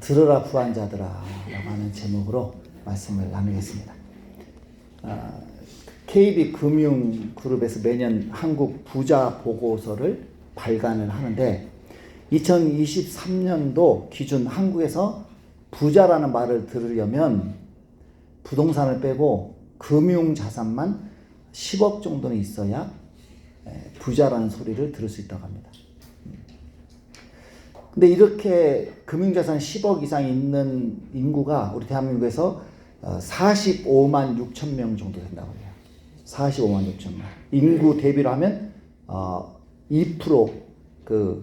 들으라 부한자들아 라고 하는 제목으로 말씀을 나누겠습니다. KB금융그룹에서 매년 한국 부자 보고서를 발간을 하는데 2023년도 기준 한국에서 부자라는 말을 들으려면 부동산을 빼고 금융자산만 10억 정도는 있어야 부자라는 소리를 들을 수 있다고 합니다. 근데 이렇게 금융자산 10억 이상 있는 인구가 우리 대한민국에서 45만 6천 명 정도 된다고 해요. 45만 6천 명. 인구 대비로 하면 2%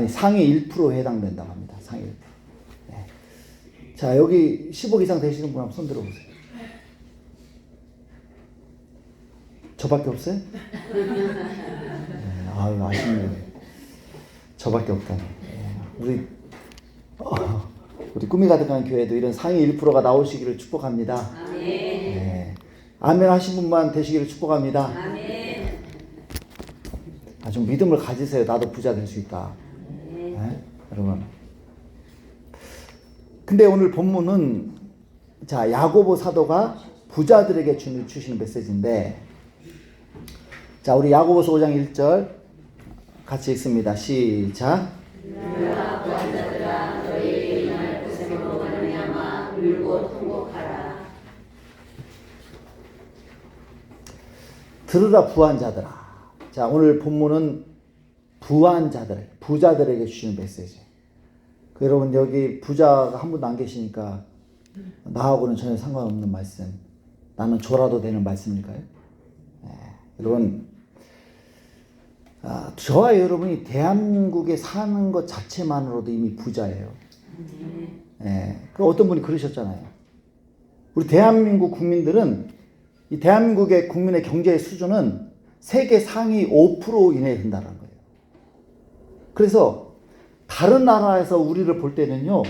상위 1%에 해당된다고 합니다. 상위 1%. 네. 자, 여기 10억 이상 되시는 분 한번 손 들어보세요. 저밖에 없어요? 네, 아유, 아쉽네요. 저밖에 없다니. 우리 꿈이 가득한 교회도 이런 상위 1%가 나오시기를 축복합니다. 아멘. 네. 아멘 하신 분만 되시기를 축복합니다. 아멘. 좀 믿음을 가지세요. 나도 부자 될 수 있다. 네? 여러분. 근데 오늘 본문은 야고보 사도가 부자들에게 주시는 메시지인데, 자, 우리 야고보서 5장 1절 같이 읽습니다. 시작. 들으라 부한자들아 너희에게 임할 고생으로 말미암아 울고 통곡하라. 들으라 부한자들아. 자, 오늘 본문은 부한자들, 부자들에게 주시는 메시지. 여러분 여기 부자가 한 분도 안 계시니까 나하고는 전혀 상관없는 말씀. 나는 줘라도 되는 말씀일까요? 네, 여러분 저와 여러분이 대한민국에 사는 것 자체만으로도 이미 부자예요. 어떤 분이 그러셨잖아요. 우리 대한민국 국민들은 이 대한민국의 국민의 경제의 수준은 세계 상위 5% 이내에 든다는 거예요. 그래서 다른 나라에서 우리를 볼 때는요,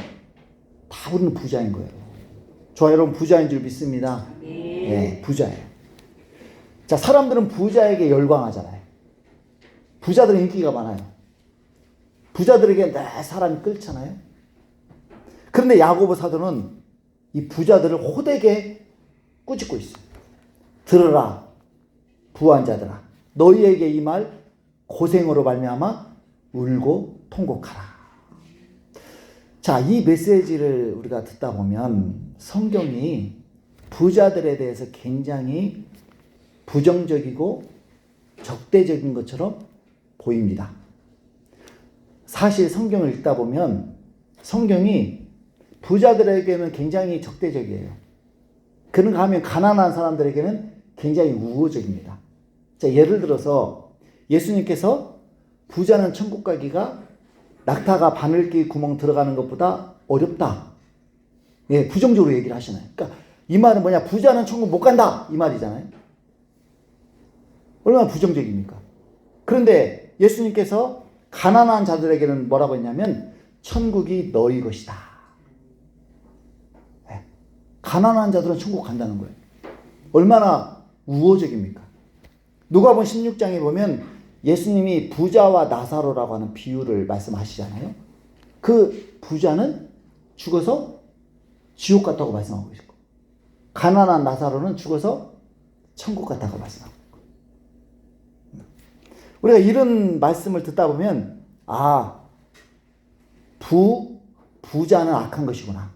다 우리는 부자인 거예요. 저와 여러분 부자인 줄 믿습니다. 네, 부자예요. 자, 사람들은 부자에게 열광하잖아요. 부자들은 인기가 많아요. 부자들에게 내 사람이 끓잖아요. 그런데 야고보 사도는 이 부자들을 호되게 꾸짖고 있어요. 들으라 부한자들아 너희에게 이 말 고생으로 말미암아 울고 통곡하라. 자, 이 메시지를 우리가 듣다 보면 성경이 부자들에 대해서 굉장히 부정적이고 적대적인 것처럼 보입니다. 사실 성경을 읽다 보면 성경이 부자들에게는 굉장히 적대적이에요. 그런가 하면 가난한 사람들에게는 굉장히 우호적입니다. 자, 예를 들어서 예수님께서 부자는 천국 가기가 낙타가 바늘귀 구멍 들어가는 것보다 어렵다. 예, 부정적으로 얘기를 하시나요? 그러니까 이 말은 뭐냐? 부자는 천국 못 간다 이 말이잖아요. 얼마나 부정적입니까? 그런데 예수님께서 가난한 자들에게는 뭐라고 했냐면 천국이 너희 것이다. 네. 가난한 자들은 천국 간다는 거예요. 얼마나 우호적입니까? 누가복음 16장에 보면 예수님이 부자와 나사로라고 하는 비유를 말씀하시잖아요. 그 부자는 죽어서 지옥 갔다고 말씀하고 있고 가난한 나사로는 죽어서 천국 갔다고 말씀하고 우리가 이런 말씀을 듣다 보면 부자는 악한 것이구나.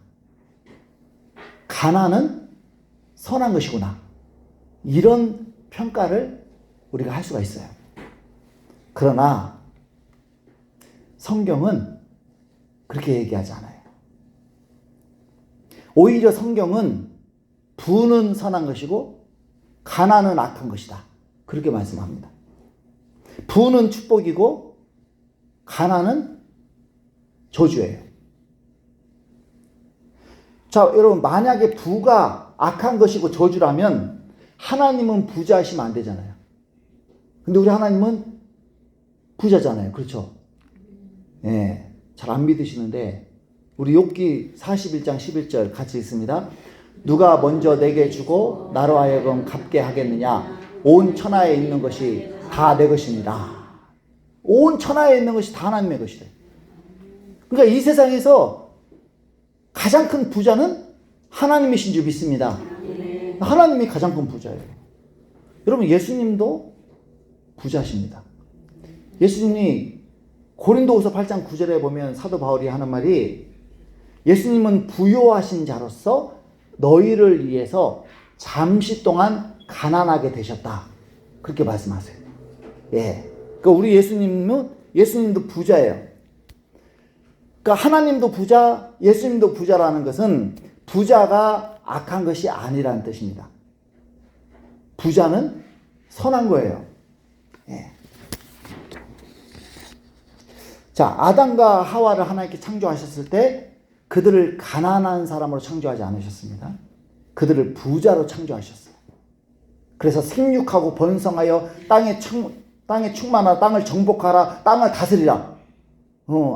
가난은 선한 것이구나. 이런 평가를 우리가 할 수가 있어요. 그러나 성경은 그렇게 얘기하지 않아요. 오히려 성경은 부는 선한 것이고 가난은 악한 것이다. 그렇게 말씀합니다. 부는 축복이고 가난은 저주예요. 자, 여러분 만약에 부가 악한 것이고 저주라면 하나님은 부자이시면 안 되잖아요. 근데 우리 하나님은 부자잖아요. 그렇죠? 예, 잘 안 믿으시는데 우리 욥기 41장 11절 같이 읽습니다. 누가 먼저 내게 주고 나로 하여금 갚게 하겠느냐? 온 천하에 있는 것이 다 내 것입니다. 온 천하에 있는 것이 다 하나님의 것이래. 그러니까 이 세상에서 가장 큰 부자는 하나님이신 줄 믿습니다. 하나님이 가장 큰 부자예요. 여러분, 예수님도 부자십니다. 예수님이 고린도후서 8장 9절에 보면 사도 바울이 하는 말이, 예수님은 부요하신 자로서 너희를 위해서 잠시 동안 가난하게 되셨다. 그렇게 말씀하세요. 예. 그러니까 우리 예수님도 부자예요. 그러니까 하나님도 부자, 예수님도 부자라는 것은 부자가 악한 것이 아니라는 뜻입니다. 부자는 선한 거예요. 예. 자, 아담과 하와를 하나님께 창조하셨을 때 그들을 가난한 사람으로 창조하지 않으셨습니다. 그들을 부자로 창조하셨어요. 그래서 생육하고 번성하여 땅에 충만하라, 땅을 정복하라, 땅을 다스리라.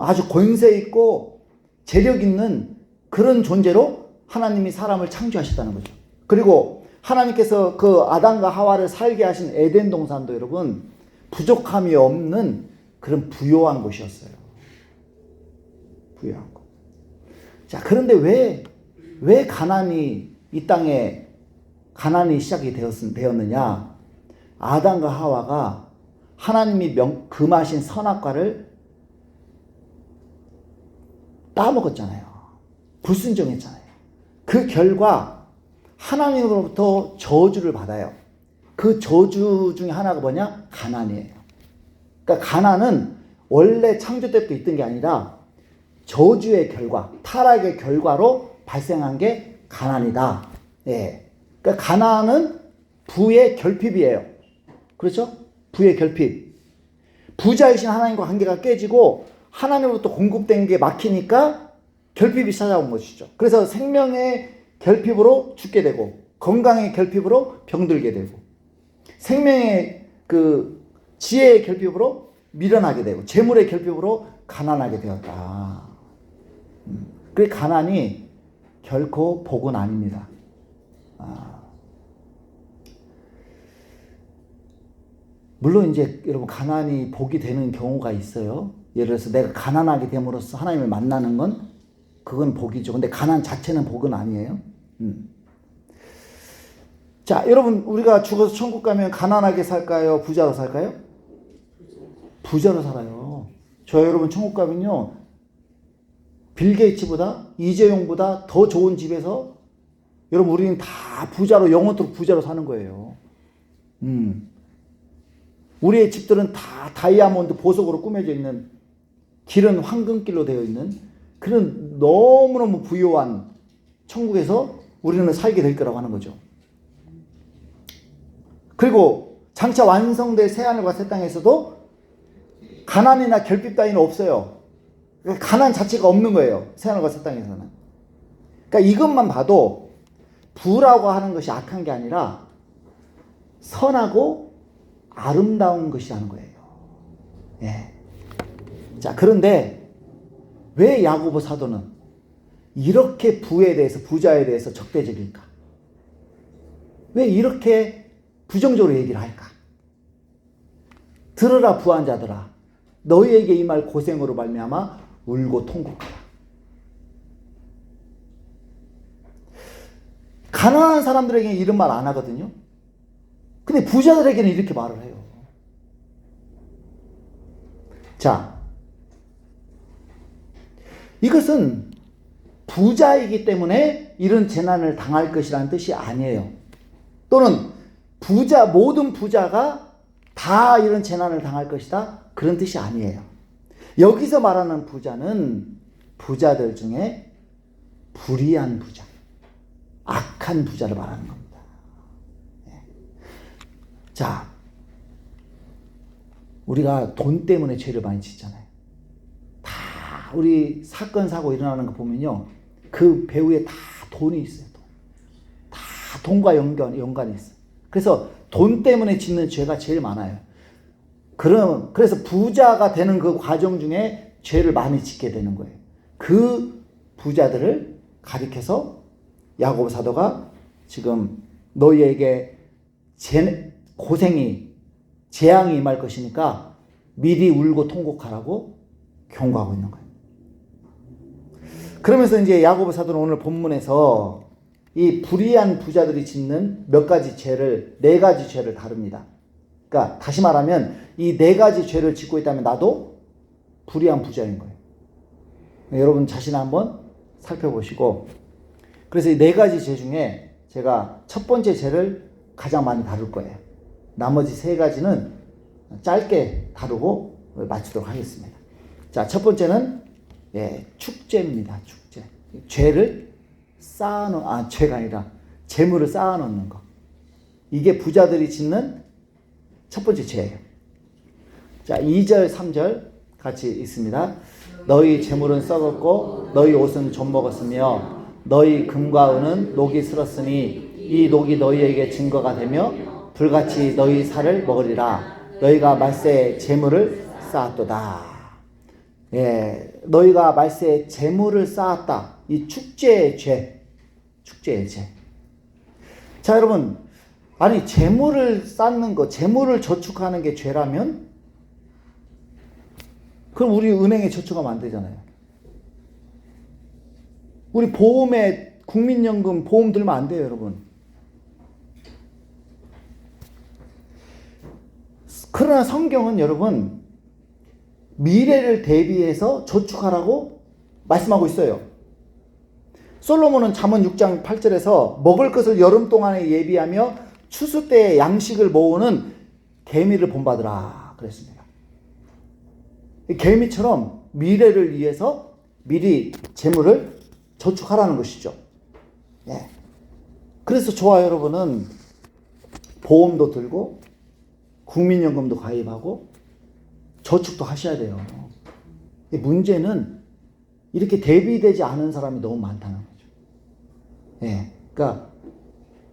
아주 권세 있고 재력 있는 그런 존재로 하나님이 사람을 창조하셨다는 거죠. 그리고 하나님께서 그 아담과 하와를 살게 하신 에덴 동산도 여러분 부족함이 없는 그런 부요한 곳이었어요. 부요한 곳. 자, 그런데 왜 가난이 이 땅에 가난이 시작이 되었느냐? 아담과 하와가 하나님이 금하신 선악과를 따먹었잖아요. 불순종했잖아요. 그 결과 하나님으로부터 저주를 받아요. 그 저주 중에 하나가 뭐냐? 가난이에요. 그러니까 가난은 원래 창조 때부터 있던 게 아니라 저주의 결과, 타락의 결과로 발생한 게 가난이다. 예. 그러니까 가난은 부의 결핍이에요. 그렇죠? 부의 결핍. 부자이신 하나님과 관계가 깨지고 하나님으로부터 공급된 게 막히니까 결핍이 찾아온 것이죠. 그래서 생명의 결핍으로 죽게 되고, 건강의 결핍으로 병들게 되고, 생명의 지혜의 결핍으로 밀어나게 되고, 재물의 결핍으로 가난하게 되었다. 그 가난이 결코 복은 아닙니다. 물론 이제 여러분 가난이 복이 되는 경우가 있어요. 예를 들어서 내가 가난하게 됨으로써 하나님을 만나는 건 그건 복이죠. 근데 가난 자체는 복은 아니에요. 자, 여러분 우리가 죽어서 천국 가면 가난하게 살까요? 부자로 살까요? 부자로 살아요. 저 여러분 천국 가면요, 빌 게이츠보다 이재용보다 더 좋은 집에서 여러분 우리는 다 부자로, 영원토록 부자로 사는 거예요. 우리의 집들은 다 다이아몬드 보석으로 꾸며져 있는, 길은 황금길로 되어 있는 그런 너무너무 부유한 천국에서 우리는 살게 될 거라고 하는 거죠. 그리고 장차 완성될 새하늘과 새 땅에서도 가난이나 결핍 따위는 없어요. 가난 자체가 없는 거예요. 새하늘과 새 땅에서는. 그러니까 이것만 봐도 부라고 하는 것이 악한 게 아니라 선하고 아름다운 것이라는 거예요. 예. 자, 그런데 왜 야고보 사도는 이렇게 부자에 대해서 적대적일까? 왜 이렇게 부정적으로 얘기를 할까? 들으라 부한 자들아, 너희에게 임할 고생으로 말미암아 울고 통곡하라. 가난한 사람들에게는 이런 말 안 하거든요. 근데 부자들에게는 이렇게 말을 해요. 자, 이것은 부자이기 때문에 이런 재난을 당할 것이라는 뜻이 아니에요. 또는 모든 부자가 다 이런 재난을 당할 것이다, 그런 뜻이 아니에요. 여기서 말하는 부자는 부자들 중에 불의한 부자, 악한 부자를 말하는 겁니다. 자, 우리가 돈 때문에 죄를 많이 짓잖아요. 다 우리 사건 사고 일어나는 거 보면요, 그 배후에 다 돈이 있어요. 다 돈과 연관이 있어요. 그래서 돈 때문에 짓는 죄가 제일 많아요. 그래서 부자가 되는 그 과정 중에 죄를 많이 짓게 되는 거예요. 그 부자들을 가리켜서 야고보 사도가 지금 너희에게 재앙이 임할 것이니까 미리 울고 통곡하라고 경고하고 있는 거예요. 그러면서 이제 야고보 사도는 오늘 본문에서 이 불의한 부자들이 짓는 몇 가지 죄를, 네 가지 죄를 다룹니다. 그러니까 다시 말하면 이 네 가지 죄를 짓고 있다면 나도 불의한 부자인 거예요. 여러분 자신 한번 살펴보시고, 그래서 이 네 가지 죄 중에 제가 첫 번째 죄를 가장 많이 다룰 거예요. 나머지 세 가지는 짧게 다루고 마치도록 하겠습니다. 자, 첫 번째는 축제입니다. 축제. 죄를 쌓아놓은, 죄가 아니라 재물을 쌓아놓는 거. 이게 부자들이 짓는 첫 번째 죄예요. 자, 2절, 3절 같이 있습니다. 너희 재물은 썩었고 너희 옷은 좀 먹었으며 너희 금과 은은 녹이 슬었으니 이 녹이 너희에게 증거가 되며 불같이 너희 살을 먹으리라. 너희가 말세에 재물을 쌓았도다. 너희가 말세에 재물을 쌓았다. 이 축제의 죄. 축제의 죄. 자, 여러분, 아니 재물을 쌓는 거, 재물을 저축하는 게 죄라면 그럼 우리 은행에 저축하면 안 되잖아요. 우리 보험에 국민연금 보험 들면 안 돼요, 여러분. 그러나 성경은 여러분 미래를 대비해서 저축하라고 말씀하고 있어요. 솔로몬은 잠언 6장 8절에서 먹을 것을 여름 동안에 예비하며 추수 때에 양식을 모으는 개미를 본받으라 그랬습니다. 개미처럼 미래를 위해서 미리 재물을 저축하라는 것이죠. 그래서 저와 여러분은 보험도 들고 국민연금도 가입하고 저축도 하셔야 돼요. 문제는 이렇게 대비되지 않은 사람이 너무 많다는 거죠. 그러니까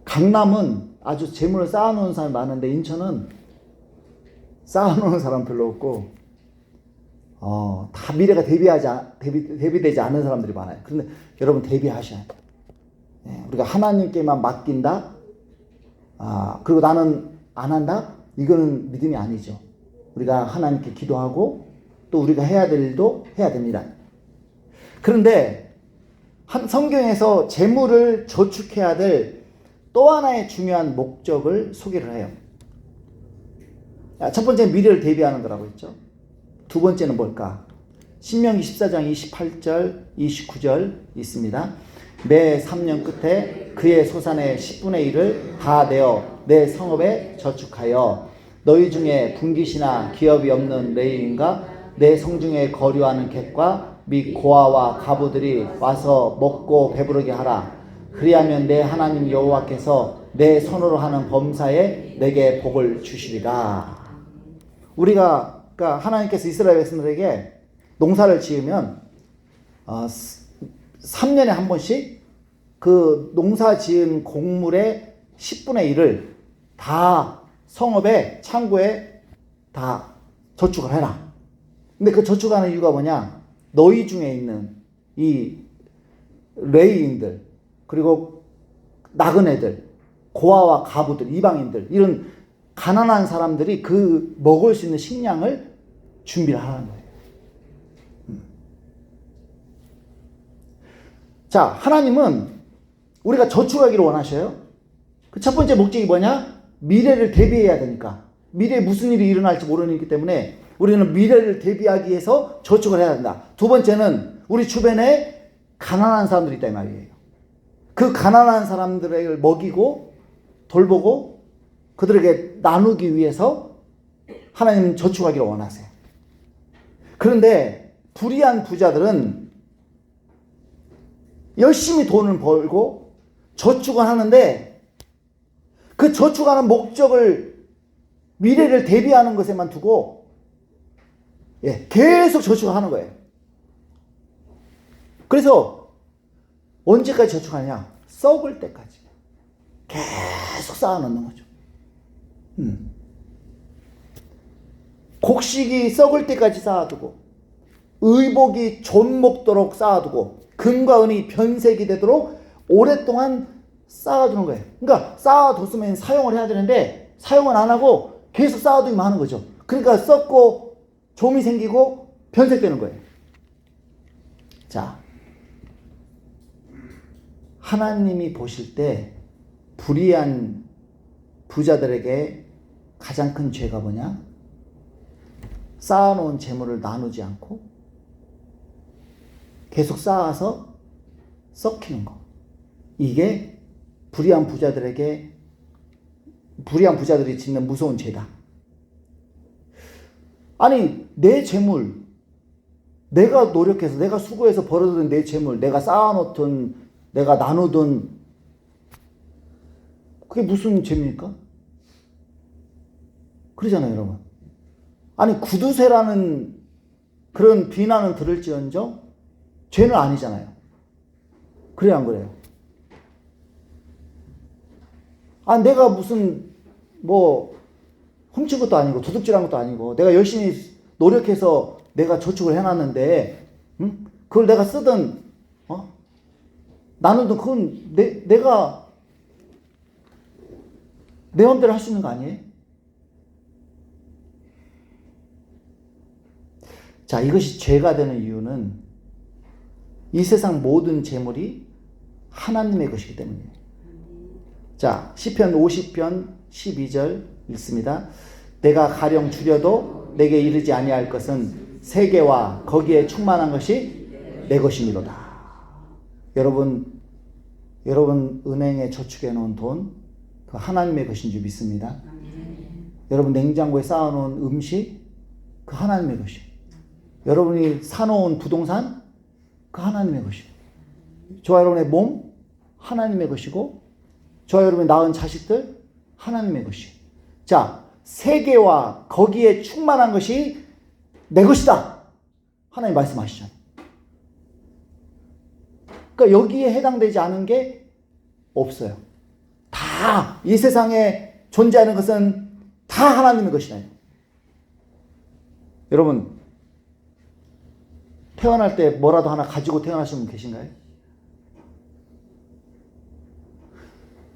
강남은 아주 재물을 쌓아놓은 사람이 많은데 인천은 쌓아놓은 사람 별로 없고 다 미래가 대비되지 않은 사람들이 많아요. 그런데 여러분 대비하셔야 돼요. 우리가 하나님께만 맡긴다. 그리고 나는 안 한다. 이거는 믿음이 아니죠. 우리가 하나님께 기도하고 또 우리가 해야 될 일도 해야 됩니다. 그런데 성경에서 재물을 저축해야 될 또 하나의 중요한 목적을 소개를 해요. 첫 번째는 미래를 대비하는 거라고 했죠. 두 번째는 뭘까? 신명기 14장 28절, 29절 있습니다. 매 3년 끝에 그의 소산의 10분의 1을 다 내어 내 성읍에 저축하여 너희 중에 분깃이나 기업이 없는 레위인과 내 성중에 거류하는 객과 및 고아와 가부들이 와서 먹고 배부르게 하라. 그리하면 내 하나님 여호와께서 내 손으로 하는 범사에 내게 복을 주시리라. 우리가 그러니까 하나님께서 이스라엘 백성들에게 농사를 지으면 3년에 한 번씩 그 농사 지은 곡물의 10분의 1을 다 성읍에 창고에 다 저축을 해라. 근데 그 저축하는 이유가 뭐냐? 너희 중에 있는 이 레위인들 그리고 나그네들 고아와 가부들 이방인들 이런 가난한 사람들이 그 먹을 수 있는 식량을 준비를 하는 거예요. 자, 하나님은 우리가 저축하기를 원하셔요. 그 첫 번째 목적이 뭐냐? 미래를 대비해야 되니까. 미래에 무슨 일이 일어날지 모르기 때문에 우리는 미래를 대비하기 위해서 저축을 해야 된다. 두 번째는 우리 주변에 가난한 사람들이 있다 이 말이에요. 그 가난한 사람들을 먹이고 돌보고 그들에게 나누기 위해서 하나님은 저축하기를 원하세요. 그런데 불의한 부자들은 열심히 돈을 벌고 저축을 하는데 그 저축하는 목적을 미래를 대비하는 것에만 두고 계속 저축을 하는 거예요. 그래서 언제까지 저축하냐? 썩을 때까지 계속 쌓아놓는 거죠. 곡식이 썩을 때까지 쌓아두고 의복이 좀 먹도록 쌓아두고 금과 은이 변색이 되도록 오랫동안 쌓아두는 거예요. 그러니까 쌓아뒀으면 사용을 해야 되는데 사용을 안 하고 계속 쌓아두기만 하는 거죠. 그러니까 썩고 좀이 생기고 변색되는 거예요. 자, 하나님이 보실 때 불의한 부자들에게 가장 큰 죄가 뭐냐? 쌓아놓은 재물을 나누지 않고 계속 쌓아서 썩히는 거. 이게 불의한 부자들이 짓는 무서운 죄다. 아니, 내 재물, 내가 노력해서, 내가 수고해서 벌어들인 내 재물, 내가 쌓아놓든, 내가 나누든, 그게 무슨 죄입니까? 그러잖아요, 여러분. 아니, 구두쇠라는 그런 비난은 들을지언정, 죄는 아니잖아요. 그래요, 안 그래요? 아, 내가 무슨, 훔친 것도 아니고, 도둑질한 것도 아니고, 내가 열심히 노력해서 내가 저축을 해놨는데, 응? 그걸 내가 쓰든, 나누든, 그건 내가 내 마음대로 할 수 있는 거 아니에요? 자, 이것이 죄가 되는 이유는 이 세상 모든 재물이 하나님의 것이기 때문이에요. 자, 시편 50편 12절 읽습니다. 내가 가령 줄여도 내게 이르지 아니할 것은 세계와 거기에 충만한 것이 내 것이미로다. 여러분 은행에 저축해 놓은 돈, 그 하나님의 것인 줄 믿습니다. 여러분 냉장고에 쌓아놓은 음식, 그 하나님의 것이에요. 여러분이 사놓은 부동산, 그 하나님의 것이에요. 저와 여러분의 몸, 하나님의 것이고, 저와 여러분이 낳은 자식들, 하나님의 것이에요. 자, 세계와 거기에 충만한 것이 내 것이다. 하나님 말씀하시잖아요. 그러니까 여기에 해당되지 않은 게 없어요. 다 이 세상에 존재하는 것은 다 하나님의 것이다. 여러분, 태어날 때 뭐라도 하나 가지고 태어나신 분 계신가요?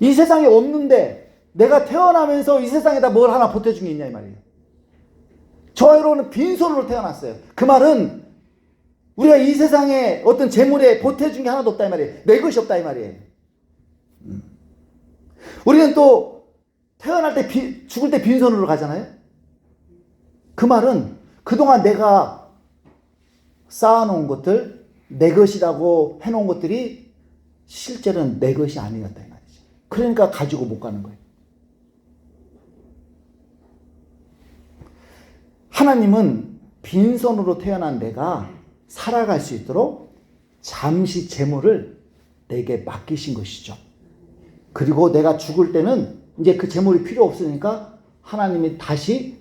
이 세상에 없는데 내가 태어나면서 이 세상에다 뭘 하나 보태준 게 있냐 이 말이에요. 저와 여러분은 빈손으로 태어났어요. 그 말은 우리가 이 세상에 어떤 재물에 보태준 게 하나도 없다 이 말이에요. 내 것이 없다 이 말이에요. 우리는 또 태어날 때 죽을 때 빈손으로 가잖아요. 그 말은 그동안 내가 쌓아놓은 것들, 내 것이라고 해놓은 것들이 실제로는 내 것이 아니었다 이 말이죠. 그러니까 가지고 못 가는 거예요. 하나님은 빈손으로 태어난 내가 살아갈 수 있도록 잠시 재물을 내게 맡기신 것이죠. 그리고 내가 죽을 때는 이제 그 재물이 필요 없으니까 하나님이 다시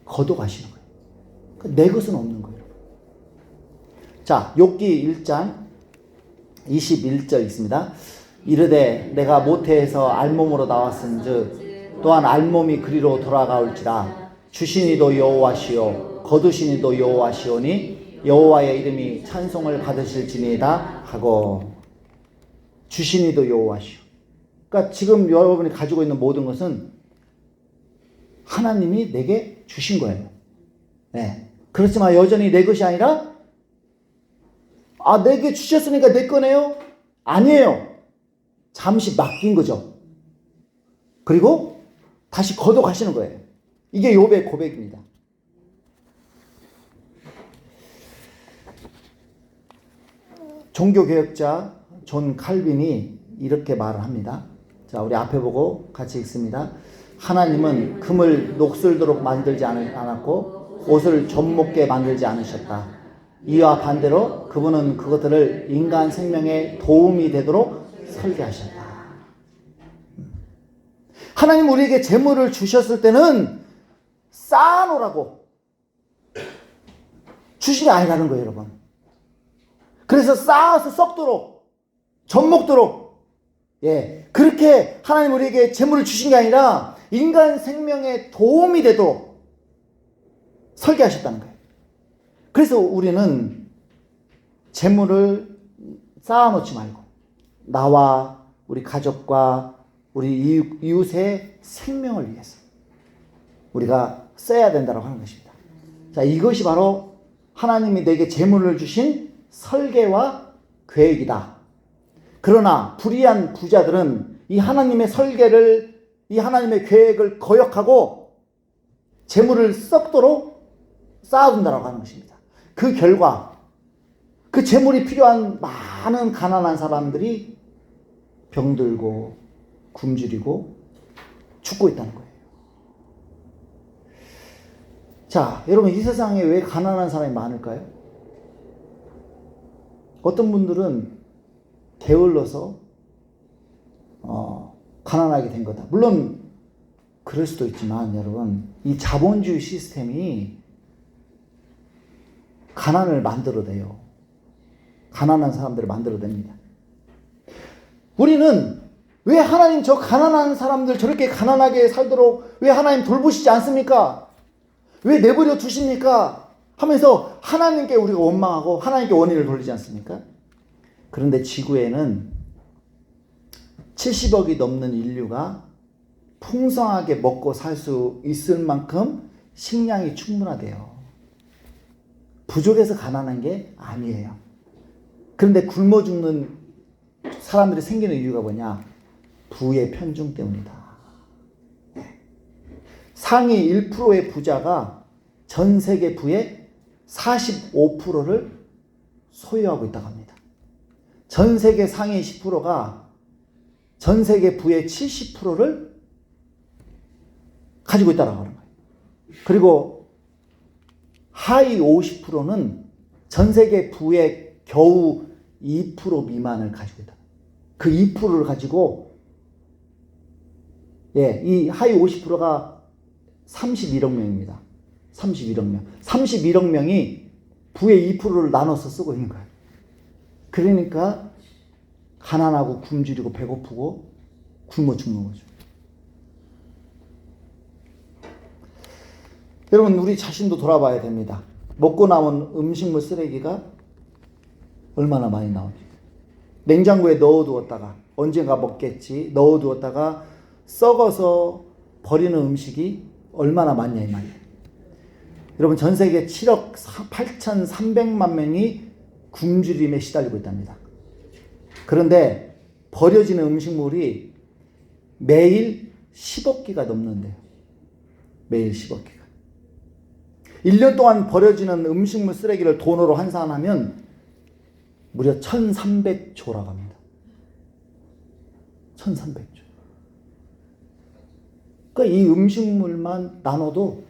걷어가시는 거예요. 내 것은 없는 거예요. 자, 욥기 1장 21절 있습니다. 이르되 내가 모태에서 알몸으로 나왔은즉 또한 알몸이 그리로 돌아가올지라 주신 이도 여호와시요 거두신 이도 여호와시오니 여호와의 이름이 찬송을 받으실지니이다 하고, 주신 이도 여호와시오. 그러니까 지금 여러분이 가지고 있는 모든 것은 하나님이 내게 주신 거예요. 네. 그렇지만 여전히 내 것이 아니라 내게 주셨으니까 내 거네요? 아니에요. 잠시 맡긴 거죠. 그리고 다시 걷어 가시는 거예요. 이게 욥의 고백입니다. 종교개혁자 존 칼빈이 이렇게 말을 합니다. 자, 우리 앞에 보고 같이 읽습니다. 하나님은 금을 녹슬도록 만들지 않았고 옷을 젖먹게 만들지 않으셨다. 이와 반대로 그분은 그것들을 인간 생명에 도움이 되도록 설계하셨다. 하나님 우리에게 재물을 주셨을 때는 쌓아놓으라고 주신 게 아니라는 거예요, 여러분. 그래서 쌓아서 썩도록, 젖먹도록, 그렇게 하나님 우리에게 재물을 주신 게 아니라 인간 생명에 도움이 되도록 설계하셨다는 거예요. 그래서 우리는 재물을 쌓아놓지 말고 나와 우리 가족과 우리 이웃의 생명을 위해서 우리가 써야 된다고 하는 것입니다. 자, 이것이 바로 하나님이 내게 재물을 주신 설계와 계획이다. 그러나 불의한 부자들은 이 하나님의 설계를, 이 하나님의 계획을 거역하고 재물을 썩도록 쌓아둔다라고 하는 것입니다. 그 결과 그 재물이 필요한 많은 가난한 사람들이 병들고 굶주리고 죽고 있다는 거예요. 자, 여러분, 이 세상에 왜 가난한 사람이 많을까요? 어떤 분들은 게을러서 가난하게 된 거다. 물론 그럴 수도 있지만 여러분, 이 자본주의 시스템이 가난을 만들어내요. 가난한 사람들을 만들어냅니다. 우리는 왜 하나님 저 가난한 사람들 저렇게 가난하게 살도록 왜 하나님 돌보시지 않습니까? 왜 내버려 두십니까? 하면서 하나님께 우리가 원망하고 하나님께 원인을 돌리지 않습니까? 그런데 지구에는 70억이 넘는 인류가 풍성하게 먹고 살 수 있을 만큼 식량이 충분하대요. 부족해서 가난한 게 아니에요. 그런데 굶어 죽는 사람들이 생기는 이유가 뭐냐? 부의 편중 때문이다. 상위 1%의 부자가 전 세계 부의 45%를 소유하고 있다고 합니다. 전 세계 상위 10%가 전 세계 부의 70%를 가지고 있다고 하는 거예요. 그리고 하위 50%는 전 세계 부의 겨우 2% 미만을 가지고 있다. 그 2%를 가지고 이 하위 50%가 31억 명입니다. 31억 명. 31억 명이 부의 2%를 나눠서 쓰고 있는 거예요. 그러니까 가난하고 굶주리고 배고프고 굶어 죽는 거죠. 여러분, 우리 자신도 돌아봐야 됩니다. 먹고 남은 음식물 쓰레기가 얼마나 많이 나옵니까? 냉장고에 넣어두었다가 언젠가 먹겠지 넣어두었다가 썩어서 버리는 음식이 얼마나 많냐 이 말이에요. 여러분, 전 세계 7억 8,300만 명이 굶주림에 시달리고 있답니다. 그런데 버려지는 음식물이 매일 10억 개가 넘는데요. 매일 10억 개가. 1년 동안 버려지는 음식물 쓰레기를 돈으로 환산하면 무려 1,300조라고 합니다. 1,300조. 그러니까 이 음식물만 나눠도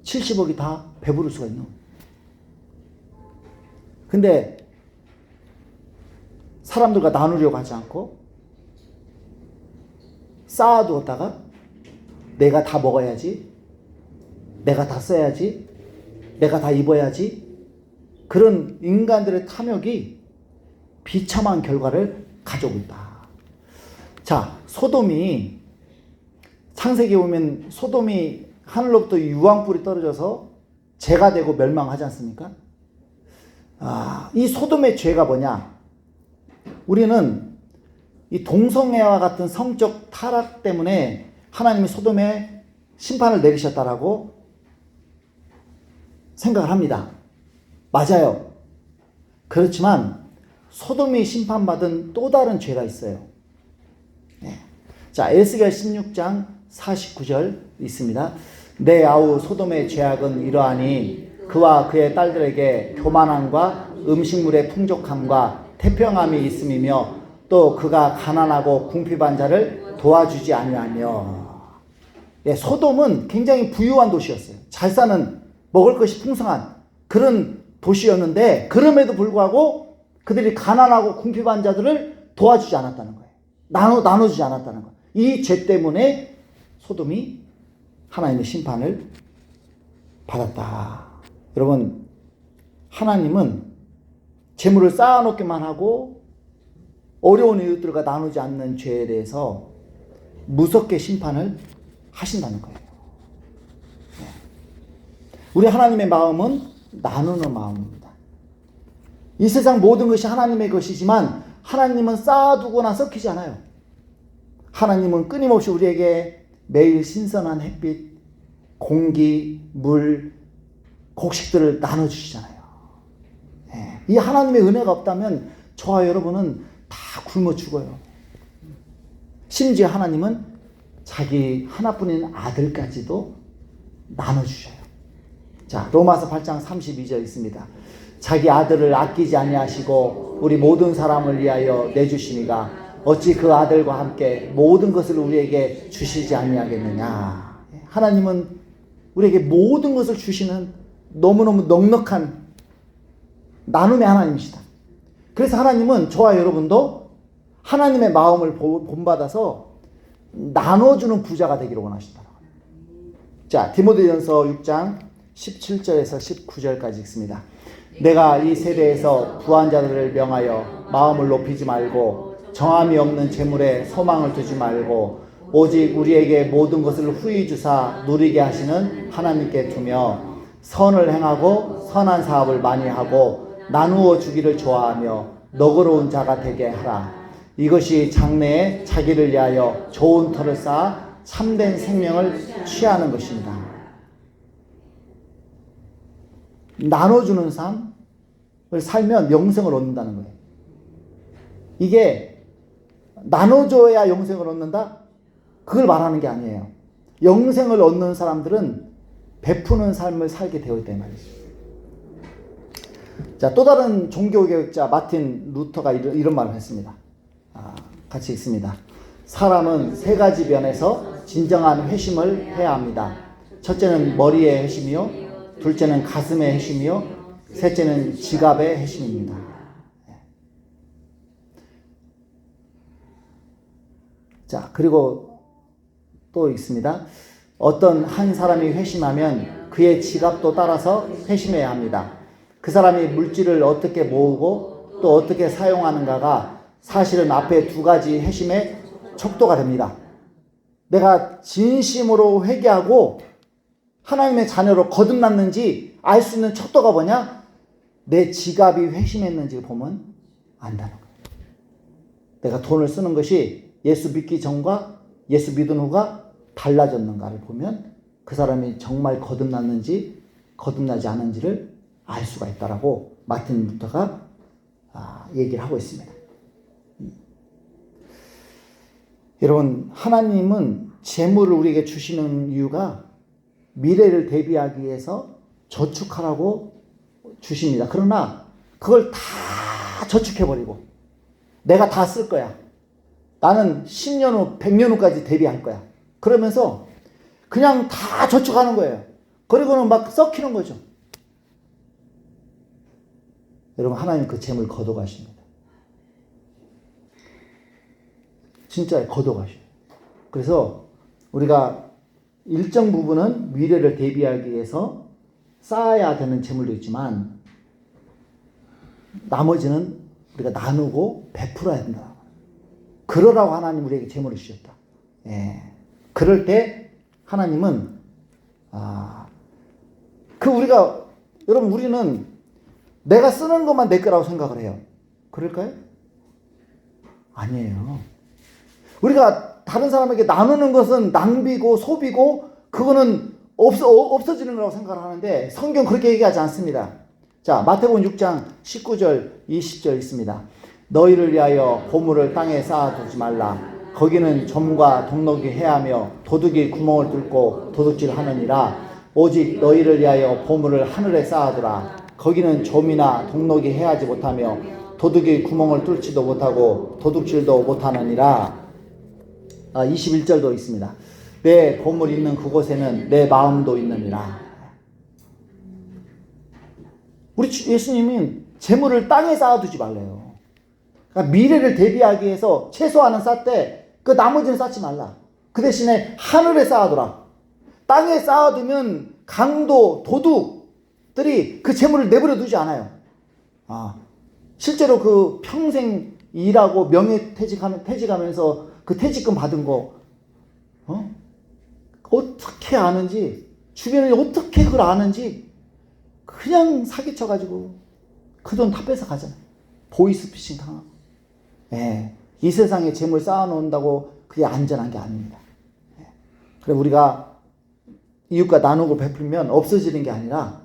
70억이 다 배부를 수가 있는 거예요. 근데 사람들과 나누려고 하지 않고 쌓아두었다가 내가 다 먹어야지, 내가 다 써야지, 내가 다 입어야지, 그런 인간들의 탐욕이 비참한 결과를 가져오고 있다. 자, 소돔이 창세기에 보면 소돔이 하늘로부터 유황불이 떨어져서 죄가 되고 멸망하지 않습니까? 이 소돔의 죄가 뭐냐? 우리는 이 동성애와 같은 성적 타락 때문에 하나님이 소돔에 심판을 내리셨다라고 생각을 합니다. 맞아요. 그렇지만 소돔이 심판받은 또 다른 죄가 있어요. 자, 에스겔 16장 49절 있습니다. 내 아우 소돔의 죄악은 이러하니 그와 그의 딸들에게 교만함과 음식물의 풍족함과 태평함이 있음이며 또 그가 가난하고 궁핍한 자를 도와주지 아니하며. 소돔은 굉장히 부유한 도시였어요. 잘 사는, 먹을 것이 풍성한 그런 도시였는데 그럼에도 불구하고 그들이 가난하고 궁핍한 자들을 도와주지 않았다는 거예요. 나눠주지 않았다는 거예요. 이 죄 때문에 소돔이 하나님의 심판을 받았다. 여러분, 하나님은 재물을 쌓아놓기만 하고 어려운 이웃들과 나누지 않는 죄에 대해서 무섭게 심판을 하신다는 거예요. 우리 하나님의 마음은 나누는 마음입니다. 이 세상 모든 것이 하나님의 것이지만 하나님은 쌓아두거나 썩히지 않아요. 하나님은 끊임없이 우리에게 매일 신선한 햇빛, 공기, 물, 곡식들을 나눠주시잖아요. 이 하나님의 은혜가 없다면 저와 여러분은 굶어 죽어요. 심지어 하나님은 자기 하나뿐인 아들까지도 나눠주셔요. 자, 로마서 8장 32절 있습니다. 자기 아들을 아끼지 아니하시고 우리 모든 사람을 위하여 내주시니가 어찌 그 아들과 함께 모든 것을 우리에게 주시지 아니하겠느냐. 하나님은 우리에게 모든 것을 주시는 너무너무 넉넉한 나눔의 하나님이시다. 그래서 하나님은 저와 여러분도 하나님의 마음을 본받아서 나눠주는 부자가 되기를 원하신다. 자, 디모데전서 6장 17절에서 19절까지 읽습니다. 내가 이 세대에서 부한 자들을 명하여 마음을 높이지 말고 정함이 없는 재물에 소망을 두지 말고 오직 우리에게 모든 것을 후히 주사 누리게 하시는 하나님께 두며 선을 행하고 선한 사업을 많이 하고 나누어 주기를 좋아하며 너그러운 자가 되게 하라. 이것이 장래에 자기를 위하여 좋은 터를 쌓아 참된 생명을 취하는 것입니다. 나눠주는 삶을 살면 영생을 얻는다는 거예요. 이게 나눠줘야 영생을 얻는다? 그걸 말하는 게 아니에요. 영생을 얻는 사람들은 베푸는 삶을 살게 되어 있다 이 말이죠. 자, 또 다른 종교개혁자 마틴 루터가 이런 말을 했습니다. 같이 읽습니다. 사람은 세 가지 면에서 진정한 회심을 해야 합니다. 첫째는 머리의 회심이요, 둘째는 가슴의 회심이요, 셋째는 지갑의 회심입니다. 자, 그리고 또 있습니다. 어떤 한 사람이 회심하면 그의 지갑도 따라서 회심해야 합니다. 그 사람이 물질을 어떻게 모으고 또 어떻게 사용하는가가 사실은 앞에 두 가지 회심의 척도가 됩니다. 내가 진심으로 회개하고 하나님의 자녀로 거듭났는지 알 수 있는 척도가 뭐냐? 내 지갑이 회심했는지 보면 안다는 거예요. 내가 돈을 쓰는 것이 예수 믿기 전과 예수 믿은 후가 달라졌는가를 보면 그 사람이 정말 거듭났는지 거듭나지 않은지를 알 수가 있다라고 마틴 루터가 얘기를 하고 있습니다. 여러분, 하나님은 재물을 우리에게 주시는 이유가 미래를 대비하기 위해서 저축하라고 주십니다. 그러나 그걸 다 저축해버리고 내가 다 쓸 거야. 나는 10년 후, 100년 후까지 대비할 거야. 그러면서 그냥 다 저축하는 거예요. 그리고는 막 썩히는 거죠. 여러분, 하나님 그 재물 걷어가십니다. 진짜 걷어가셔요. 그래서 우리가 일정 부분은 미래를 대비하기 위해서 쌓아야 되는 재물도 있지만 나머지는 우리가 나누고 베풀어야 된다. 그러라고 하나님 우리에게 재물을 주셨다. 예. 그럴 때 하나님은 여러분, 우리는 내가 쓰는 것만 내 거라고 생각을 해요. 그럴까요? 아니에요. 우리가 다른 사람에게 나누는 것은 낭비고 소비고 그거는 없어지는 거라고 생각을 하는데 성경 그렇게 얘기하지 않습니다. 자, 마태복음 6장 19절 20절 있습니다. 너희를 위하여 보물을 땅에 쌓아두지 말라. 거기는 점과 동록이 해하며 도둑이 구멍을 뚫고 도둑질하느니라. 오직 너희를 위하여 보물을 하늘에 쌓아두라. 거기는 점이나 동록이 해하지 못하며 도둑이 구멍을 뚫지도 못하고 도둑질도 못하느니라. 21절도 있습니다. 내 보물 있는 그곳에는 내 마음도 있느니라. 우리 예수님은 재물을 땅에 쌓아두지 말래요. 그러니까 미래를 대비하기 위해서 최소한은 쌓되 그 나머지는 쌓지 말라. 그 대신에 하늘에 쌓아두라. 땅에 쌓아두면 강도, 도둑들이 그 재물을 내버려 두지 않아요. 실제로 그 평생 일하고 퇴직하면서 그 퇴직금 받은 거, 어떻게 아는지, 주변에 어떻게 그걸 아는지, 그냥 사기쳐가지고 그 돈 다 뺏어 가잖아요. 보이스피싱 당하고. 예. 이 세상에 재물 쌓아놓는다고 그게 안전한 게 아닙니다. 예. 그래서 우리가 이웃과 나누고 베풀면 없어지는 게 아니라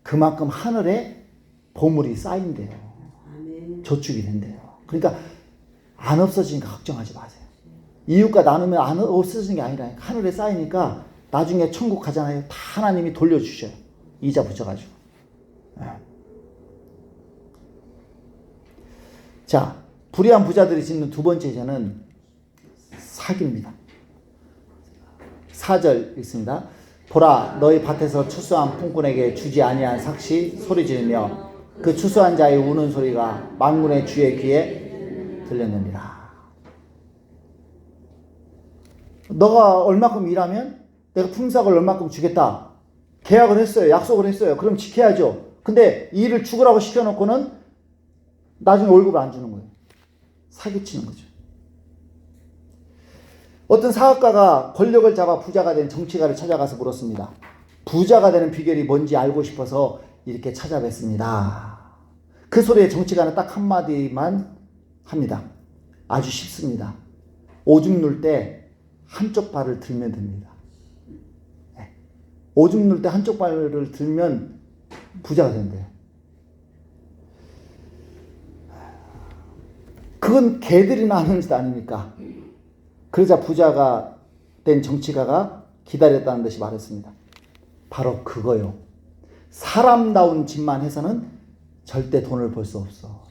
그만큼 하늘에 보물이 쌓인대요. 저축이 된대요. 그러니까 안 없어지니까 걱정하지 마세요. 이웃과 나누면 안 없어지는 게 아니라 하늘에 쌓이니까 나중에 천국 가잖아요. 다 하나님이 돌려주셔요. 이자 붙여가지고. 자, 불의한 부자들이 짓는 두 번째 죄는 사기입니다. 4절 읽습니다. 보라, 너희 밭에서 추수한 품꾼에게 주지 아니한 삭시 소리 지르며 그 추수한 자의 우는 소리가 만군의 주의 귀에 들렸느니라. 너가 얼마큼 일하면 내가 품삯을 얼마큼 주겠다. 계약을 했어요. 약속을 했어요. 그럼 지켜야죠. 근데 일을 죽으라고 시켜놓고는 나중에 월급을 안 주는 거예요. 사기치는 거죠. 어떤 사업가가 권력을 잡아 부자가 된 정치가를 찾아가서 물었습니다. 부자가 되는 비결이 뭔지 알고 싶어서 이렇게 찾아뵀습니다. 그 소리에 정치가는 딱 한마디만 합니다. 아주 쉽습니다. 오줌 눌 때 한쪽 발을 들면 됩니다. 오줌 눌 때 한쪽 발을 들면 부자가 된대요. 그건 개들이나 하는 짓 아닙니까? 그러자 부자가 된 정치가가 기다렸다는 듯이 말했습니다. 바로 그거요. 사람다운 짓만 해서는 절대 돈을 벌 수 없어.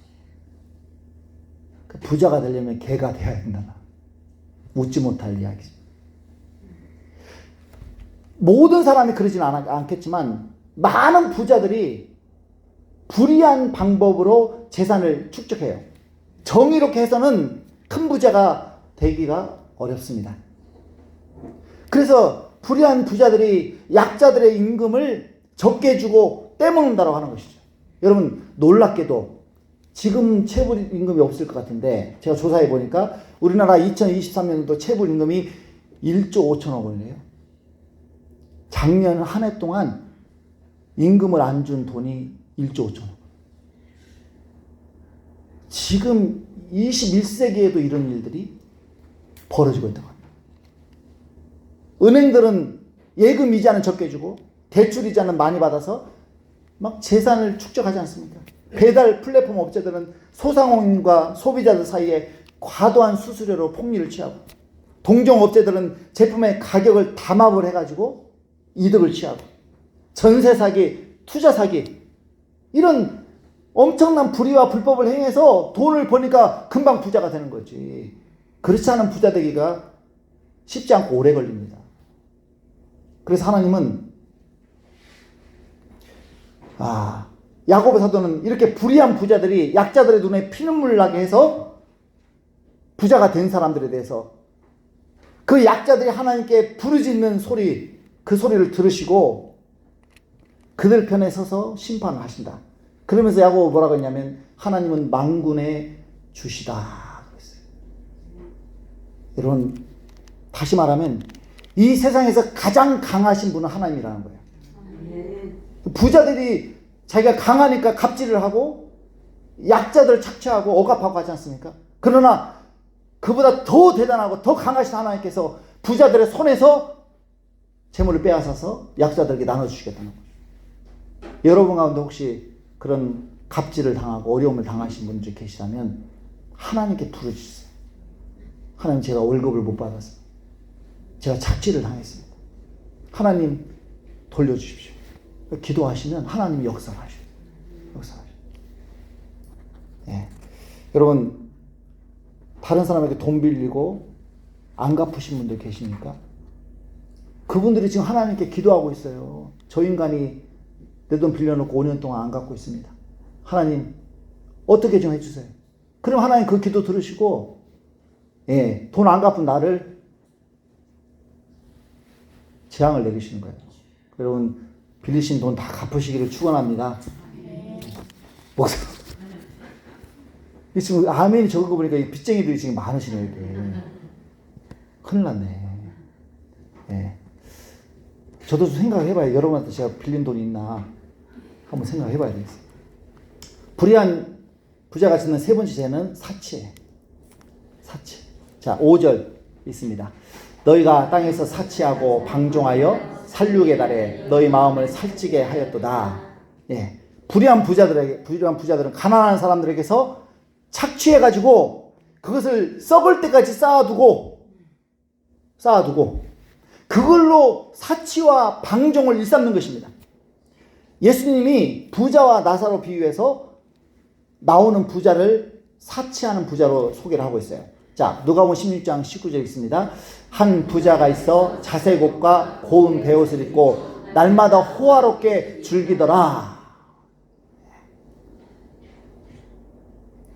부자가 되려면 개가 돼야 된다. 웃지 못할 이야기죠. 모든 사람이 그러진 않겠지만 많은 부자들이 불의한 방법으로 재산을 축적해요. 정의롭게 해서는 큰 부자가 되기가 어렵습니다. 그래서 불의한 부자들이 약자들의 임금을 적게 주고 떼먹는다고 하는 것이죠. 여러분, 놀랍게도 지금 체불임금이 없을 것 같은데 제가 조사해 보니까 우리나라 2023년도 체불임금이 1조 5천억 원이에요. 작년 한 해 동안 임금을 안 준 돈이 1조 5천억 원. 지금 21세기에도 이런 일들이 벌어지고 있다고 합니다. 은행들은 예금 이자는 적게 주고 대출 이자는 많이 받아서 막 재산을 축적하지 않습니까? 배달 플랫폼 업체들은 소상공인과 소비자들 사이에 과도한 수수료로 폭리를 취하고 동종업체들은 제품의 가격을 담합을 해가지고 이득을 취하고 전세 사기, 투자 사기 이런 엄청난 불의와 불법을 행해서 돈을 버니까 금방 부자가 되는 거지. 그렇지 않은 부자 되기가 쉽지 않고 오래 걸립니다. 그래서 하나님은 야고보 사도는 이렇게 불의한 부자들이 약자들의 눈에 피눈물 나게 해서 부자가 된 사람들에 대해서 그 약자들이 하나님께 부르짖는 소리, 그 소리를 들으시고 그들 편에 서서 심판을 하신다. 그러면서 야고보 뭐라고 했냐면 하나님은 만군의 주시다 그랬어요. 여러분, 다시 말하면 이 세상에서 가장 강하신 분은 하나님이라는 거예요. 부자들이 자기가 강하니까 갑질을 하고 약자들을 착취하고 억압하고 하지 않습니까? 그러나 그보다 더 대단하고 더 강하신 하나님께서 부자들의 손에서 재물을 빼앗아서 약자들에게 나눠주시겠다는 거죠. 여러분 가운데 혹시 그런 갑질을 당하고 어려움을 당하신 분들이 계시다면 하나님께 부르주세요. 하나님, 제가 월급을 못 받았어요. 제가 착취를 당했습니다. 하나님 돌려주십시오. 기도하시면 하나님이 역사하셔요. 예. 여러분, 다른 사람에게 돈 빌리고 안 갚으신 분들 계십니까? 그분들이 지금 하나님께 기도하고 있어요. 저 인간이 내 돈 빌려놓고 5년 동안 안 갚고 있습니다. 하나님 어떻게 좀 해주세요. 그럼 하나님 그 기도 들으시고 돈 안 갚은 나를 재앙을 내리시는 거예요. 여러분, 빌리신 돈 다 갚으시기를 축원합니다. 목사 지금 아멘이 적은 거 보니까 빚쟁이들이 지금 많으시네요. 이게. 큰일 났네. 예. 저도 좀 생각해봐요. 여러분한테 제가 빌린 돈이 있나 한번 생각해봐야 되겠어요. 불의한 부자가 짓는 세 번째 죄는 사치예요. 사치. 자, 5절 있습니다. 너희가 땅에서 사치하고 방종하여 살육에 달해 너희 마음을 살찌게 하였도다. 예. 불의한 부자들은 가난한 사람들에게서 착취해가지고 그것을 썩을 때까지 쌓아두고 그걸로 사치와 방종을 일삼는 것입니다. 예수님이 부자와 나사로 비유해서 나오는 부자를 사치하는 부자로 소개를 하고 있어요. 자, 누가복음 16장 19절 있습니다. 한 부자가 있어 자색 옷과 고운 베옷을 입고 날마다 호화롭게 즐기더라.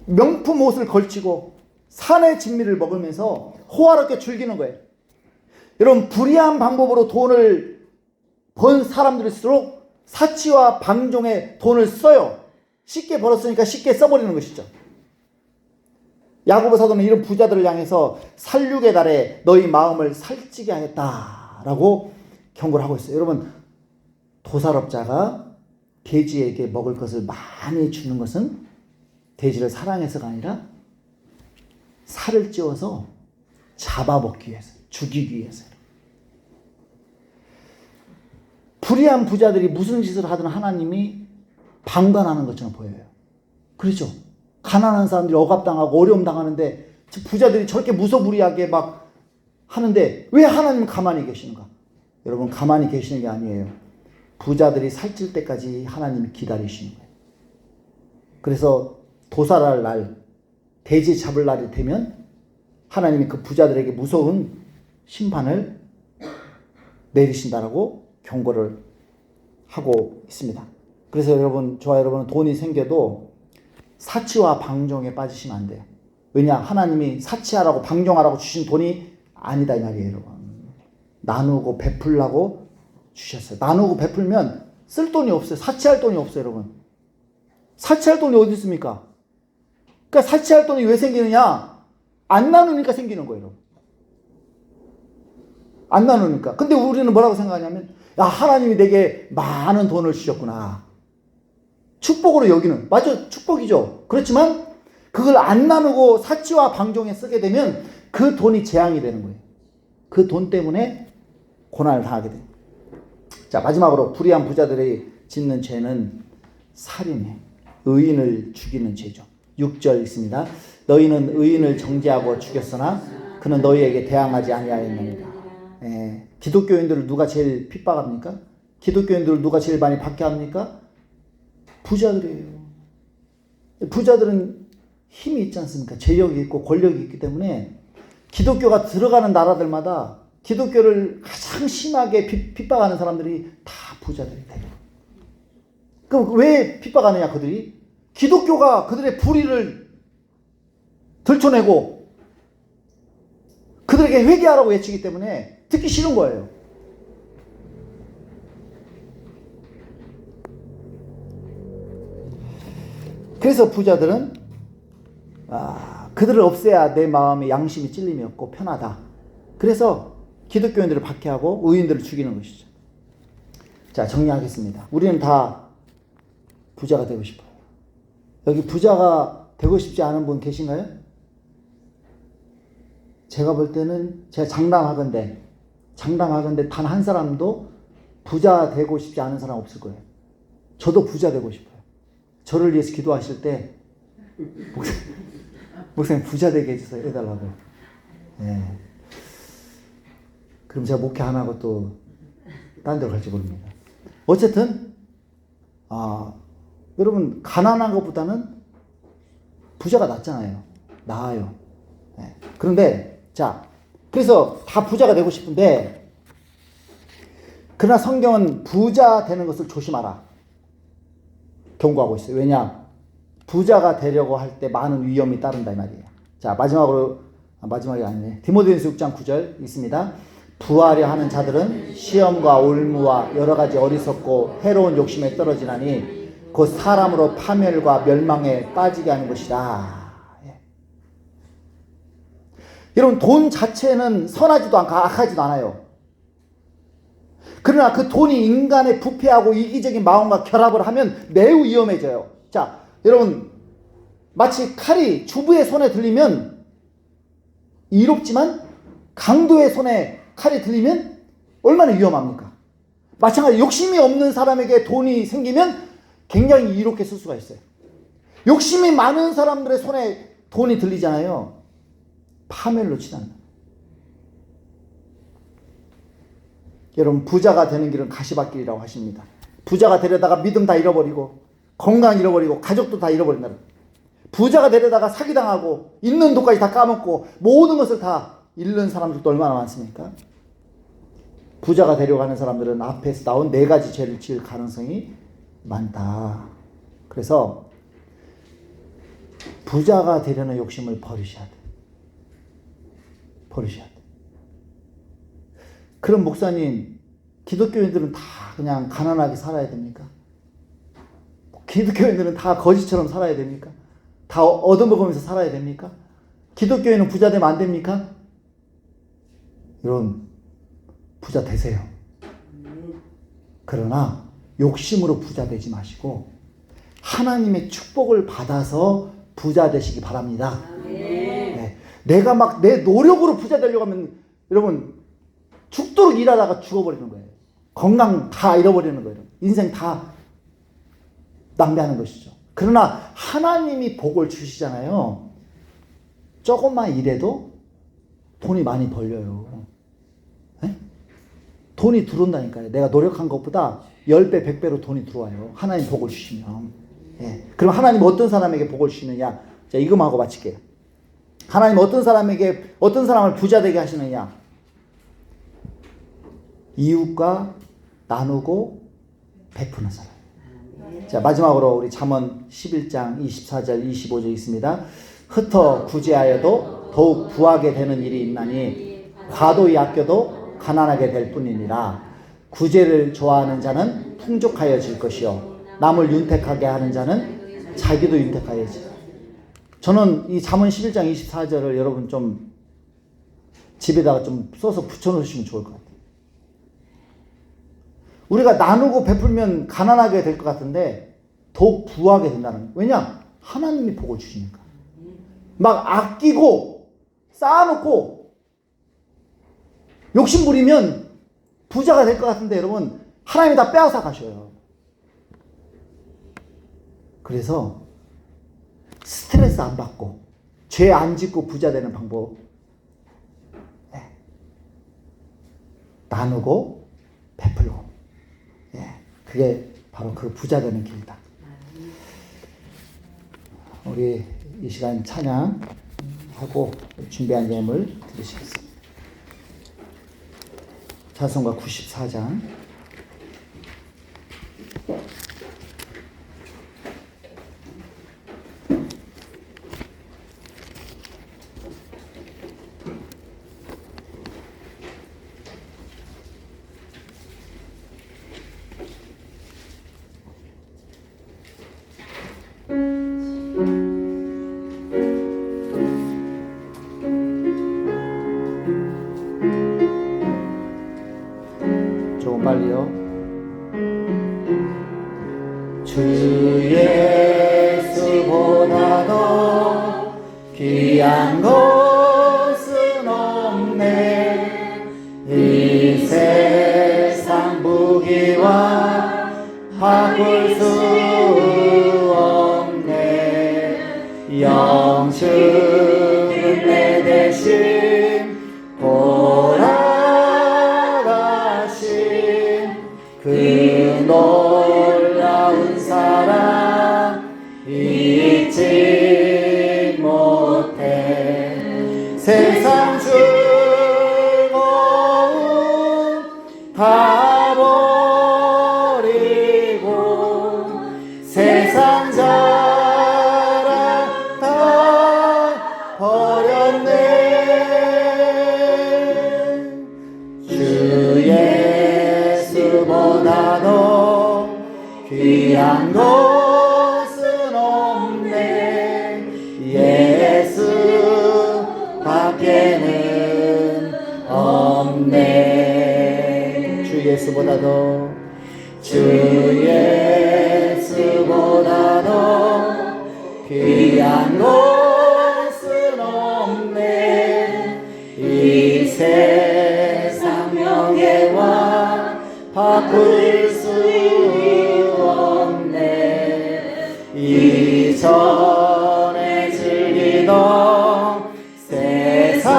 명품 옷을 걸치고 산의 진미를 먹으면서 호화롭게 즐기는 거예요. 여러분, 불의한 방법으로 돈을 번 사람들일수록 사치와 방종에 돈을 써요. 쉽게 벌었으니까 쉽게 써버리는 것이죠. 야고보 사도는 이런 부자들을 향해서 살육의 달에 너희 마음을 살찌게 하였다라고 경고를 하고 있어요. 여러분, 도살업자가 돼지에게 먹을 것을 많이 주는 것은 돼지를 사랑해서가 아니라 살을 찌워서 잡아먹기 위해서, 죽이기 위해서. 불의한 부자들이 무슨 짓을 하든 하나님이 방관하는 것처럼 보여요. 그렇죠? 가난한 사람들이 억압당하고 어려움 당하는데 부자들이 저렇게 무소불위하게 막 하는데 왜 하나님은 가만히 계시는가? 여러분, 가만히 계시는 게 아니에요. 부자들이 살찔 때까지 하나님이 기다리시는 거예요. 그래서 도살할 날, 돼지 잡을 날이 되면 하나님이 그 부자들에게 무서운 심판을 내리신다라고 경고를 하고 있습니다. 그래서 여러분, 저와 여러분은 돈이 생겨도 사치와 방종에 빠지시면 안 돼요. 왜냐? 하나님이 사치하라고 방종하라고 주신 돈이 아니다 이 말이에요, 여러분. 나누고 베풀라고 주셨어요. 나누고 베풀면 쓸 돈이 없어요. 사치할 돈이 없어요, 여러분. 사치할 돈이 어디 있습니까? 그러니까 사치할 돈이 왜 생기느냐? 안 나누니까 생기는 거예요, 여러분. 안 나누니까. 근데 우리는 뭐라고 생각하냐면, 야, 하나님이 내게 많은 돈을 주셨구나. 축복으로 여기는. 맞아, 축복이죠. 그렇지만 그걸 안 나누고 사치와 방종에 쓰게 되면 그 돈이 재앙이 되는 거예요. 그 돈 때문에 고난을 당하게 돼요. 자, 마지막으로 불의한 부자들이 짓는 죄는 살인이에요. 의인을 죽이는 죄죠. 6절 있습니다. 너희는 의인을 정죄하고 죽였으나 그는 너희에게 대항하지 아니하였느니라. 기독교인들을 누가 제일 핍박합니까? 기독교인들을 누가 제일 많이 박해합니까? 부자들이에요. 부자들은 힘이 있지 않습니까? 재력이 있고 권력이 있기 때문에 기독교가 들어가는 나라들마다 기독교를 가장 심하게 핍박하는 사람들이 다 부자들이 돼요. 그럼 왜 핍박하느냐, 그들이? 기독교가 그들의 불의를 들춰내고 그들에게 회개하라고 외치기 때문에 듣기 싫은 거예요. 그래서 부자들은 그들을 없애야 내 마음에 양심이 찔림이 없고 편하다. 그래서 기독교인들을 박해하고 의인들을 죽이는 것이죠. 자, 정리하겠습니다. 우리는 다 부자가 되고 싶어요. 여기 부자가 되고 싶지 않은 분 계신가요? 제가 볼 때는 제가 장담하건대 단 한 사람도 부자 되고 싶지 않은 사람 없을 거예요. 저도 부자 되고 싶어요. 저를 위해서 기도하실 때 목사님 부자 되게 해달라고. 네. 그럼 제가 목회 안 하고 또 딴 데로 갈지 모릅니다. 어쨌든 여러분, 가난한 것보다는 부자가 낫잖아요. 나아요. 네. 그런데 자, 그래서 다 부자가 되고 싶은데, 그러나 성경은 부자 되는 것을 조심하라 경고하고 있어요. 왜냐? 부자가 되려고 할 때 많은 위험이 따른다 이 말이에요. 자, 마지막이 아니네. 디모데전서 6장 9절 있습니다. 부하려 하는 자들은 시험과 올무와 여러 가지 어리석고 해로운 욕심에 떨어지나니 곧 사람으로 파멸과 멸망에 빠지게 하는 것이다. 예. 여러분, 돈 자체는 선하지도 않고 악하지도 않아요. 그러나 그 돈이 인간의 부패하고 이기적인 마음과 결합을 하면 매우 위험해져요. 자, 여러분, 마치 칼이 주부의 손에 들리면 이롭지만 강도의 손에 칼이 들리면 얼마나 위험합니까? 마찬가지 욕심이 없는 사람에게 돈이 생기면 굉장히 이롭게 쓸 수가 있어요. 욕심이 많은 사람들의 손에 돈이 들리잖아요. 파멸로 치닫는다. 여러분, 부자가 되는 길은 가시밭길이라고 하십니다. 부자가 되려다가 믿음 다 잃어버리고 건강 잃어버리고 가족도 다 잃어버린다. 부자가 되려다가 사기당하고 있는 돈까지 다 까먹고 모든 것을 다 잃는 사람들도 얼마나 많습니까? 부자가 되려고 하는 사람들은 앞에서 나온 4가지 죄를 지을 가능성이 많다. 그래서 부자가 되려는 욕심을 버리셔야 돼. 버리셔야 돼. 그럼 목사님, 기독교인들은 다 그냥 가난하게 살아야 됩니까? 기독교인들은 다 거지처럼 살아야 됩니까? 다 얻어먹으면서 살아야 됩니까? 기독교인은 부자 되면 안 됩니까? 여러분, 부자 되세요. 그러나 욕심으로 부자 되지 마시고 하나님의 축복을 받아서 부자 되시기 바랍니다. 네. 내가 막 내 노력으로 부자 되려고 하면 여러분 죽도록 일하다가 죽어버리는 거예요. 건강 다 잃어버리는 거예요. 인생 다 낭비하는 것이죠. 그러나 하나님이 복을 주시잖아요. 조금만 일해도 돈이 많이 벌려요. 네? 돈이 들어온다니까요. 내가 노력한 것보다 10배, 100배로 돈이 들어와요. 하나님 복을 주시면. 예. 그럼 하나님 어떤 사람에게 복을 주시느냐? 자, 이것만 하고 마칠게요. 하나님 어떤 사람을 부자 되게 하시느냐? 이웃과 나누고 베푸는 사람. 자, 마지막으로 우리 잠언 11장 24절 25절 있습니다. 흩어 구제하여도 더욱 부하게 되는 일이 있나니 과도히 아껴도 가난하게 될 뿐이니라. 구제를 좋아하는 자는 풍족하여질 것이요 남을 윤택하게 하는 자는 자기도 윤택하여질. 저는 이 잠언 11장 24절을 여러분 좀 집에다가 좀 써서 붙여놓으시면 좋을 것 같아요. 우리가 나누고 베풀면 가난하게 될 것 같은데 더욱 부하게 된다는 거예요. 왜냐? 하나님이 복을 주시니까. 막 아끼고 쌓아놓고 욕심 부리면 부자가 될 것 같은데 여러분 하나님이 다 빼앗아 가셔요. 그래서 스트레스 안 받고 죄 안 짓고 부자 되는 방법. 네. 나누고 베풀고. 예, 그게 바로 그 부자 되는 길이다. 우리 이 시간 찬양하고 준비한 예물 드리시겠습니다. 찬송가 94장. 조금 빨리요. 주 예수보다도 귀한 것은 없네. 이 세상 무기와 바꿀 수 없네. 영축은 내 대신 그 놀라운 사랑 잊지 못해. 세상 즐거움 다 버리고 세상 자랑 다 버렸네. 보다도 귀한 것은 없네. 예수 밖에는 없네. 주 예수보다도 귀한 것은 없네. 이 세상 명예와 바꿀 수 없네. 이전에 즐기던 세상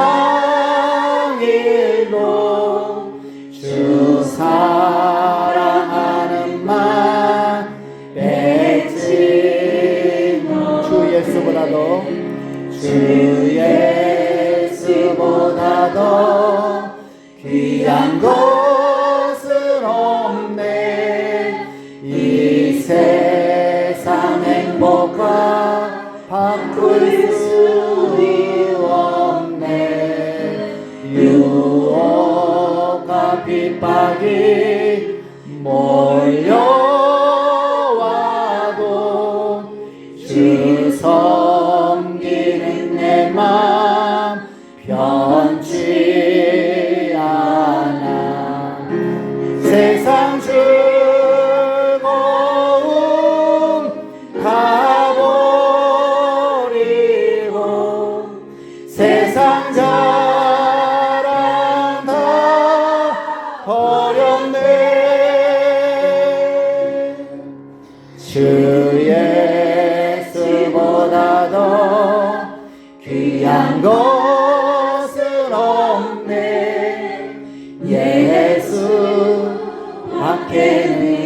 행복과 바꿀 수 없네. 유혹과 핍박이 몰려와도 주 섬기는 내 맘 변치 않아. 세상 즐거움 가버리고 세상 자랑 다 버렸네. 주 예수보다 더 귀한 것은 없네. 예수 밖에는